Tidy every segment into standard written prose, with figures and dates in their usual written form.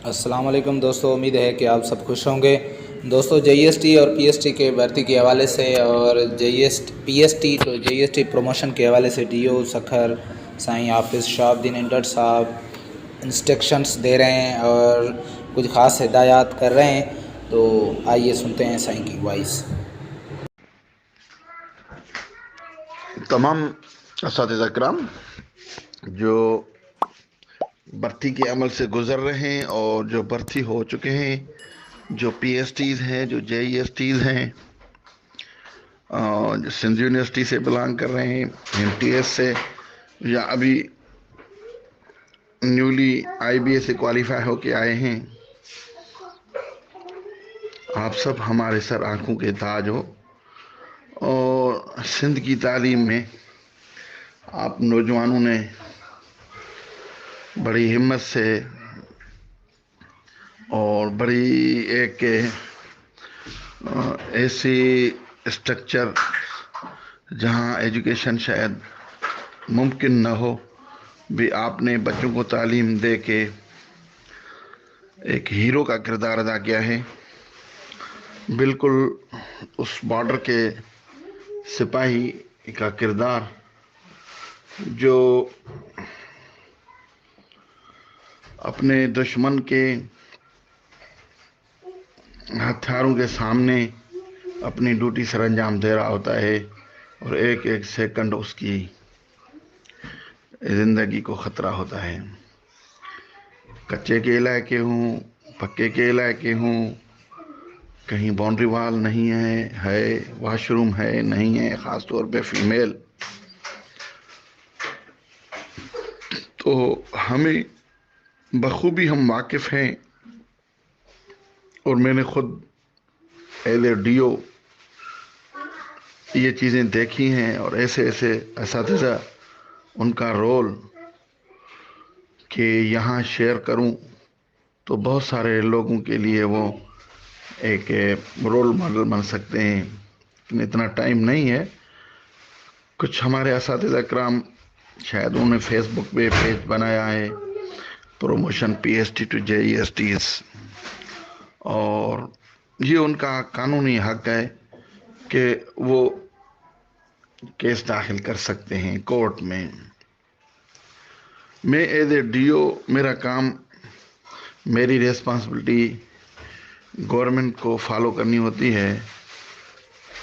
السلام علیکم دوستو، امید ہے کہ آپ سب خوش ہوں گے۔ دوستو جے ایس ٹی اور پی ایس ٹی کے بھرتی کے حوالے سے اور پی ایس ٹی تو جے ایس ٹی پروموشن کے حوالے سے ڈی او سکھر سائیں حافظ شہاب الدین انڈر صاحب انسٹرکشنز دے رہے ہیں اور کچھ خاص ہدایات کر رہے ہیں، تو آئیے سنتے ہیں سائیں کی وائس۔ تمام اساتذہ کرام جو بھرتی کے عمل سے گزر رہے ہیں اور جو بھرتی ہو چکے ہیں، جو پی ایس ٹیز ہیں، جو جے ای ایس ٹیز ہیں، جو سندھ یونیورسٹی سے بلانگ کر رہے ہیں، ایم ٹی ایس سے، یا ابھی نیولی آئی بی اے سے کوالیفائی ہو کے آئے ہیں، آپ سب ہمارے سر آنکھوں کے تاج ہو۔ اور سندھ کی تعلیم میں آپ نوجوانوں نے بڑی ہمت سے اور بڑی ایک ایسی اسٹرکچر جہاں ایجوکیشن شاید ممکن نہ ہو، بھی آپ نے بچوں کو تعلیم دے کے ایک ہیرو کا کردار ادا کیا ہے۔ بالکل اس بارڈر کے سپاہی کا کردار جو اپنے دشمن کے ہتھیاروں کے سامنے اپنی ڈیوٹی سر انجام دے رہا ہوتا ہے، اور ایک ایک سیکنڈ اس کی زندگی کو خطرہ ہوتا ہے۔ کچے کے علاقے ہوں، پکے کے علاقے ہوں، کہیں باؤنڈری وال نہیں ہے واش روم ہے نہیں ہے، خاص طور پہ فیمیل، تو ہمیں بخوبی ہم واقف ہیں۔ اور میں نے خود ایز اے ڈی او یہ چیزیں دیکھی ہیں، اور ایسے ایسے اساتذہ ان کا رول کہ یہاں شیئر کروں تو بہت سارے لوگوں کے لیے وہ ایک رول ماڈل بن سکتے ہیں، لیکن اتنا ٹائم نہیں ہے۔ کچھ ہمارے اساتذہ کرام شاید انہوں نے فیس بک پہ پیج بنایا ہے، promotion P S T to J E S Ts, اور یہ ان کا قانونی حق ہے کہ وہ کیس داخل کر سکتے ہیں کورٹ میں۔ میں ایز اے ڈی او، میرا کام، میری ریسپانسبلٹی گورنمنٹ کو فالو کرنی ہوتی ہے،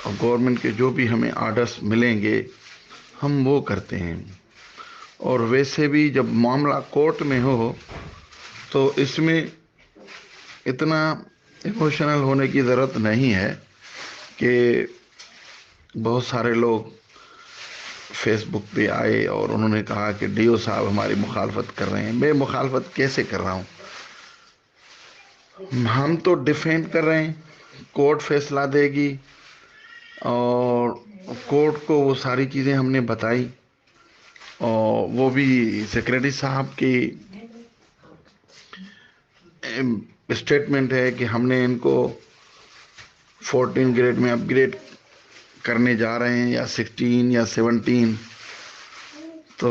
اور گورنمنٹ کے جو بھی ہمیں آرڈرز ملیں گے ہم وہ کرتے ہیں۔ اور ویسے بھی جب معاملہ کورٹ میں ہو تو اس میں اتنا ایموشنل ہونے کی ضرورت نہیں ہے کہ بہت سارے لوگ فیس بک پہ آئے اور انہوں نے کہا کہ ڈی او صاحب ہماری مخالفت کر رہے ہیں۔ میں مخالفت کیسے کر رہا ہوں؟ ہم تو ڈیفینڈ کر رہے ہیں، کورٹ فیصلہ دے گی، اور کورٹ کو وہ ساری چیزیں ہم نے بتائی، اور وہ بھی سیکریٹری صاحب کی اسٹیٹمنٹ ہے کہ ہم نے ان کو 14 گریڈ میں اپ گریڈ کرنے جا رہے ہیں، یا 16 یا 17۔ تو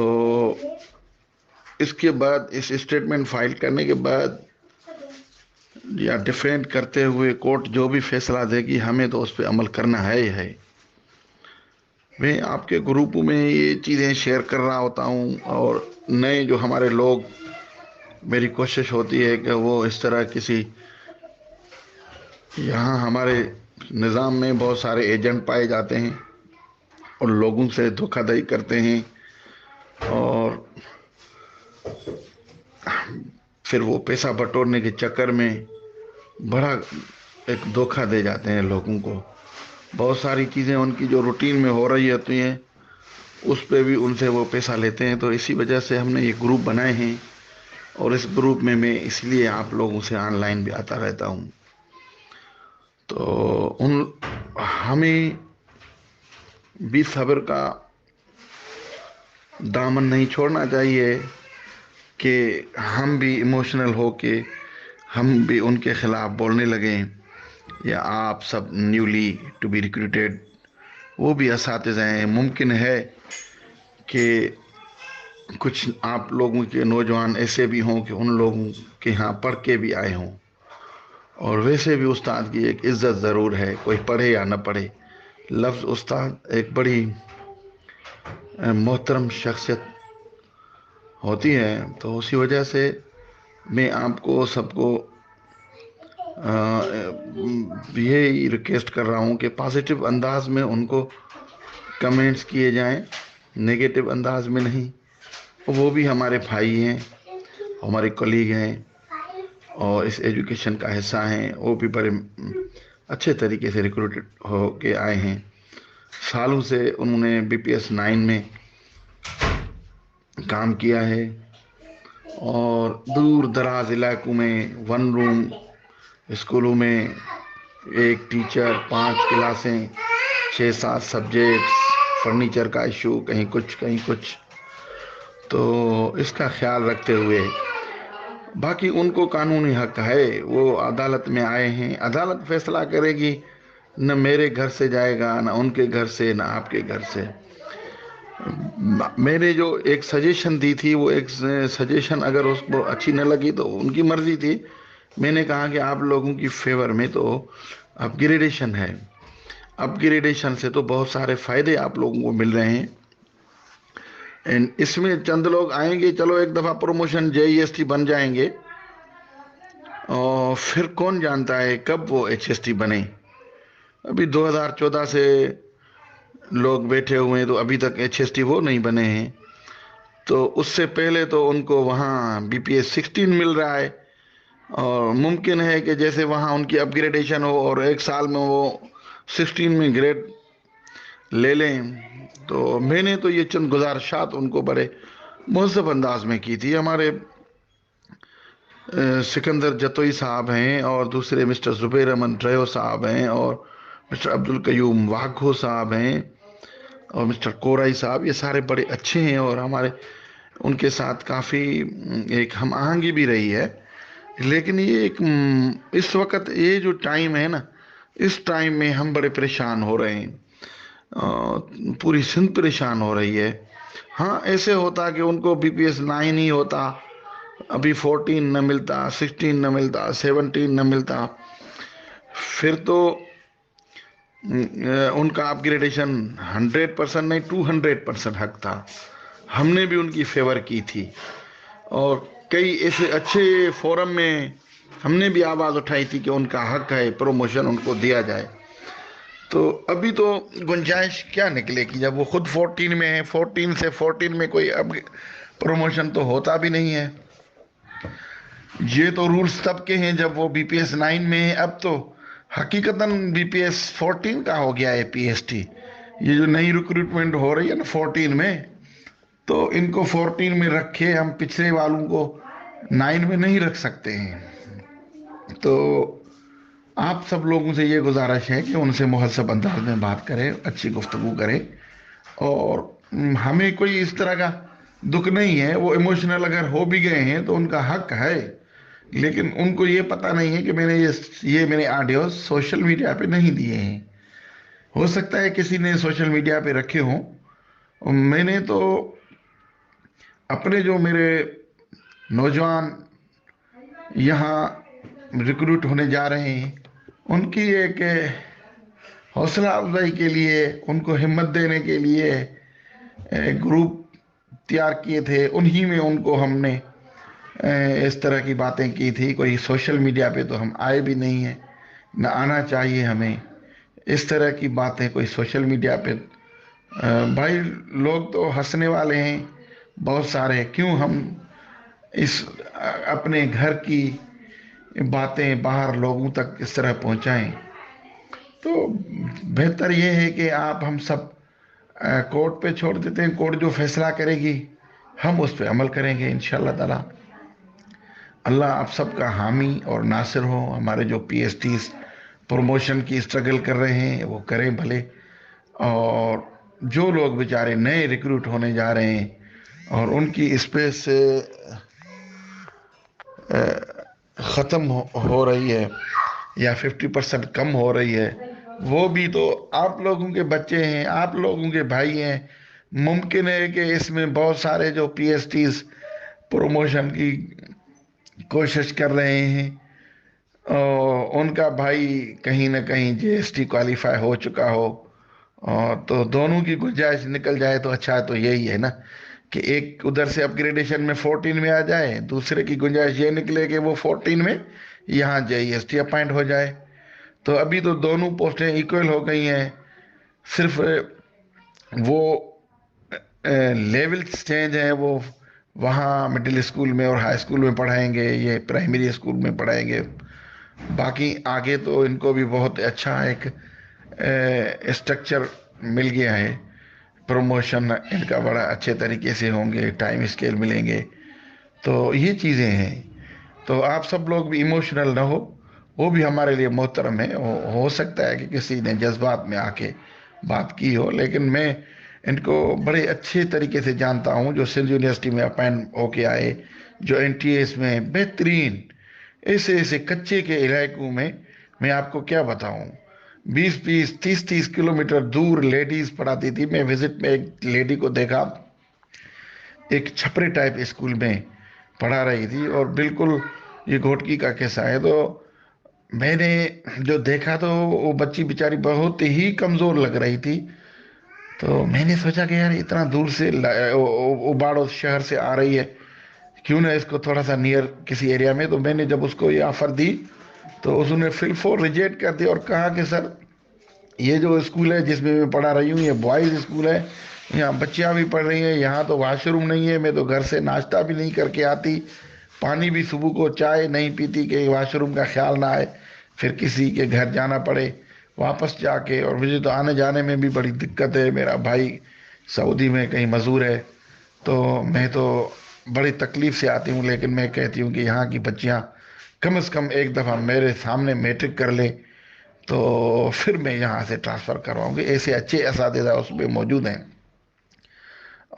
اس کے بعد، اس اسٹیٹمنٹ فائل کرنے کے بعد یا ڈیفینڈ کرتے ہوئے کورٹ جو بھی فیصلہ دے گی ہمیں تو اس پہ عمل کرنا ہے ہی ہے۔ میں آپ کے گروپوں میں یہ چیزیں شیئر کر رہا ہوتا ہوں، اور نئے جو ہمارے لوگ، میری کوشش ہوتی ہے کہ وہ اس طرح کسی، یہاں ہمارے نظام میں بہت سارے ایجنٹ پائے جاتے ہیں اور لوگوں سے دھوکہ دہی کرتے ہیں، اور پھر وہ پیسہ بٹورنے کے چکر میں بڑا ایک دھوکہ دے جاتے ہیں لوگوں کو۔ بہت ساری چیزیں ان کی جو روٹین میں ہو رہی ہوتی ہیں اس پہ بھی ان سے وہ پیسہ لیتے ہیں۔ تو اسی وجہ سے ہم نے یہ گروپ بنائے ہیں، اور اس گروپ میں اس لیے آپ لوگوں سے آن لائن بھی آتا رہتا ہوں۔ تو ہمیں بھی صبر کا دامن نہیں چھوڑنا چاہیے کہ ہم بھی ایموشنل ہو کے ہم بھی ان کے خلاف بولنے لگیں، یا آپ سب نیولی ٹو بی ریکروٹیڈ وہ بھی اساتذہ ہیں، ممکن ہے کہ कुछ आप लोगों के नौजवान ऐसे भी हों कि उन लोगों के यहाँ पढ़ के भी आए हों, और वैसे भी उस्ताद की एक इज्जत ज़रूर है, कोई पढ़े या न पढ़े। लफ्ज़ उस्ताद एक बड़ी मोहतरम शख्सियत होती है। तो उसी वजह से मैं आपको सबको यही रिक्वेस्ट कर रहा हूँ कि पॉजिटिव अंदाज में उनको कमेंट्स किए जाएं, नेगेटिव अंदाज में नहीं। वो भी हमारे भाई हैं, हमारे कलीग हैं और इस एजुकेशन का हिस्सा हैं। वो भी बड़े अच्छे तरीके से रिक्रूटेड हो के आए हैं। सालों से उन्होंने BPS 9 में काम किया है और दूर दराज इलाकों में 1 रूम स्कूलों में 1 टीचर, 5 क्लासें, 6-7 सब्जेक्ट्स, फर्नीचर का इशू, कहीं कुछ कहीं कुछ। तो इसका ख्याल रखते हुए बाकी उनको कानूनी हक है, वो अदालत में आए हैं, अदालत फैसला करेगी। न मेरे घर से जाएगा, न उनके घर से, न आपके घर से। मैंने जो एक सजेशन दी थी, वो एक सजेशन अगर उसको अच्छी न लगी तो उनकी मर्जी थी। मैंने कहा कि आप लोगों की फेवर में तो अपग्रेडेशन है, अपग्रेडेशन से तो बहुत सारे फायदे आप लोगों को मिल रहे हैं। एंड इसमें चंद लोग आएंगे, चलो एक दफ़ा प्रमोशन JEST बन जाएंगे, और फिर कौन जानता है कब वो HST बने। अभी 2014 से लोग बैठे हुए हैं, तो अभी तक HST वो नहीं बने हैं। तो उससे पहले तो उनको वहाँ BPS 16 मिल रहा है, और मुमकिन है कि जैसे वहाँ उनकी अपग्रेडेशन हो और 1 साल में वो 16 में ग्रेड ले लें। तो मैंने तो ये चंद गुजारिशात उनको बड़े मुहज़्ज़ब अंदाज में की थी। हमारे सिकंदर जतोई साहब हैं, और दूसरे मिस्टर ज़ुबैर अमन ड्रेयो साहब हैं, और मिस्टर अब्दुल कयूम वाघो साहब हैं, और मिस्टर कोराई साहब। ये सारे बड़े अच्छे हैं, और हमारे उनके साथ काफ़ी एक हम आहंगी भी रही है। लेकिन ये एक इस वक्त ये जो टाइम है ना, इस टाइम में हम बड़े परेशान हो रहे हैं। पूरी सिंध परेशान हो रही है। हाँ, ऐसे होता कि उनको BPS 9 ही होता, अभी 14 न मिलता, 16 न मिलता, 17 न मिलता, फिर तो उनका अपग्रेडेशन 100% नहीं 200% हक था। हमने भी उनकी फेवर की थी, और कई ऐसे अच्छे फोरम में हमने भी आवाज़ उठाई थी कि उनका हक है, प्रमोशन उनको दिया जाए। तो अभी तो गुंजाइश क्या निकलेगी जब वो खुद 14 में है, 14 से 14 में कोई अब प्रमोशन तो होता भी नहीं है। ये तो रूल्स तब के हैं जब वो BPS 9 में है। अब तो हकीकतन BPS 14 का हो गया है PST। ये जो नई रिक्रूटमेंट हो रही है ना 14 में, तो इनको 14 में रखे, हम पिछले वालों को 9 में नहीं रख सकते हैं। तो आप सब लोगों से ये गुजारिश है कि उनसे मुहज़्ज़ब अंदाज में बात करें, अच्छी गुफ्तगू करें, और हमें कोई इस तरह का दुख नहीं है। वो इमोशनल अगर हो भी गए हैं तो उनका हक है, लेकिन उनको ये पता नहीं है कि मैंने ये मेरे ऑडियो सोशल मीडिया पे नहीं दिए हैं। हो सकता है किसी ने सोशल मीडिया पे रखे हों। मैंने तो अपने जो मेरे नौजवान यहाँ रिक्रूट होने जा रहे हैं, उनकी एक हौसला अफजाई के लिए, उनको हिम्मत देने के लिए ग्रुप तैयार किए थे। उन्हीं में उनको हमने इस तरह की बातें की थी। कोई सोशल मीडिया पे तो हम आए भी नहीं हैं, न आना चाहिए हमें। इस तरह की बातें कोई सोशल मीडिया पे भाई लोग तो हंसने वाले हैं बहुत सारे। क्यों हम इस अपने घर की बातें बाहर लोगों तक इस तरह पहुंचाएं। तो बेहतर ये है कि आप हम सब कोर्ट पे छोड़ देते हैं। कोर्ट जो फैसला करेगी हम उस पर अमल करेंगे इंशाअल्लाह ताला। अल्लाह आप सबका हामी और नासिर हो। हमारे जो PSTs प्रमोशन की स्ट्रगल कर रहे हैं वो करें भले, और जो लोग बेचारे नए रिक्रूट होने जा रहे हैं और उनकी स्पेस ख़त्म हो रही है या 50% कम हो रही है, वो भी तो आप लोगों के बच्चे हैं, आप लोगों के भाई हैं। मुमकिन है कि इसमें बहुत सारे जो पीएसटीज प्रमोशन की कोशिश कर रहे हैं और उनका भाई कहीं ना कहीं जीएसटी क्वालिफाई हो चुका हो, तो दोनों की गुंजाइश निकल जाए तो अच्छा है। तो यही है ना कि एक उधर से अपग्रेडेशन में 14 में आ जाए, दूसरे की गुंजाइश ये निकले कि वो 14 में यहाँ जीएसटी अपॉइंट हो जाए। तो अभी तो दोनों पोस्टें इक्वल हो गई हैं, सिर्फ वो लेवल चेंज है। वो वहाँ मिडिल स्कूल में और हाई स्कूल में पढ़ाएंगे, ये प्राइमरी स्कूल में पढ़ाएंगे। बाकी आगे तो इनको भी बहुत अच्छा एक स्ट्रक्चर मिल गया है, प्रमोशन इनका बड़ा अच्छे तरीके से होंगे, टाइम स्केल मिलेंगे। तो ये चीज़ें हैं। तो आप सब लोग भी इमोशनल ना हो, वो भी हमारे लिए मोहतरम है। हो सकता है कि किसी ने जज्बात में आके बात की हो, लेकिन मैं इनको बड़े अच्छे तरीके से जानता हूँ, जो सिंध यूनिवर्सिटी में अपॉइंट होके आए, जो एनटीएस में बेहतरीन ऐसे ऐसे कच्चे के इलाकों में, मैं आपको क्या बताऊँ, 20-20 30-30 किलोमीटर दूर लेडीज पढ़ाती थी। मैं विजिट में एक लेडी को देखा, एक छपरे टाइप स्कूल में पढ़ा रही थी और बिल्कुल ये घोटकी का किस्सा है। तो मैंने जो देखा तो वो बच्ची बेचारी बहुत ही कमज़ोर लग रही थी। तो मैंने सोचा कि यार इतना दूर से उबाड़ो शहर से आ रही है, क्यों ना इसको थोड़ा सा नियर किसी एरिया में। तो मैंने जब उसको ये ऑफ़र दी तो उसने फिल फॉर रिजेक्ट कर दिया और कहा कि सर ये जो स्कूल है जिसमें मैं पढ़ा रही हूँ ये बॉयज़ स्कूल है, यहाँ बच्चियाँ भी पढ़ रही हैं, यहाँ तो वाशरूम नहीं है, मैं तो घर से नाश्ता भी नहीं करके आती, पानी भी सुबह को चाय नहीं पीती कि वाशरूम का ख्याल ना आए, फिर किसी के घर जाना पड़े वापस जाके। और मुझे तो आने जाने में भी बड़ी दिक्कत है, मेरा भाई सऊदी में कहीं मज़दूर है, तो मैं तो बड़ी तकलीफ़ से आती हूँ। लेकिन मैं कहती हूँ कि यहाँ की बच्चियाँ कम से कम एक दफ़ा मेरे सामने मैट्रिक कर ले तो फिर मैं यहाँ से ट्रांसफ़र करवाऊँगी। ऐसे अच्छे असातिज़ा उसमें मौजूद हैं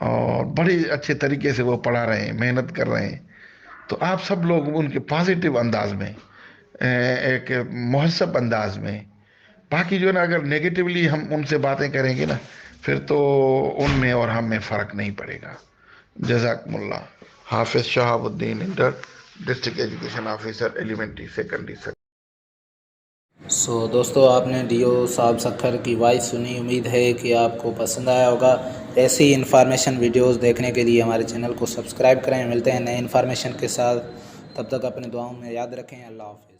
और बड़े अच्छे तरीके से वो पढ़ा रहे हैं, मेहनत कर रहे हैं। तो आप सब लोग उनके पॉजिटिव अंदाज में, एक मुहस्सब अंदाज में, बाकी जो है ना, अगर नेगेटिवली हम उनसे बातें करेंगे ना, फिर तो उनमें और हम में फ़र्क नहीं पड़ेगा। जज़ाकमुल्लाह। Hafiz Shahabuddin inter, district education officer, elementary secondary. So दोस्तों, आपने डीओ साहब सखर की वॉइस सुनी। उम्मीद है कि आपको पसंद आया होगा। ऐसी इन्फॉर्मेशन वीडियोस देखने के लिए हमारे चैनल को सब्सक्राइब करें। मिलते हैं नए इन्फॉर्मेशन के साथ, तब तक अपनी दुआओं में याद रखें। अल्लाह हाफ़िज़।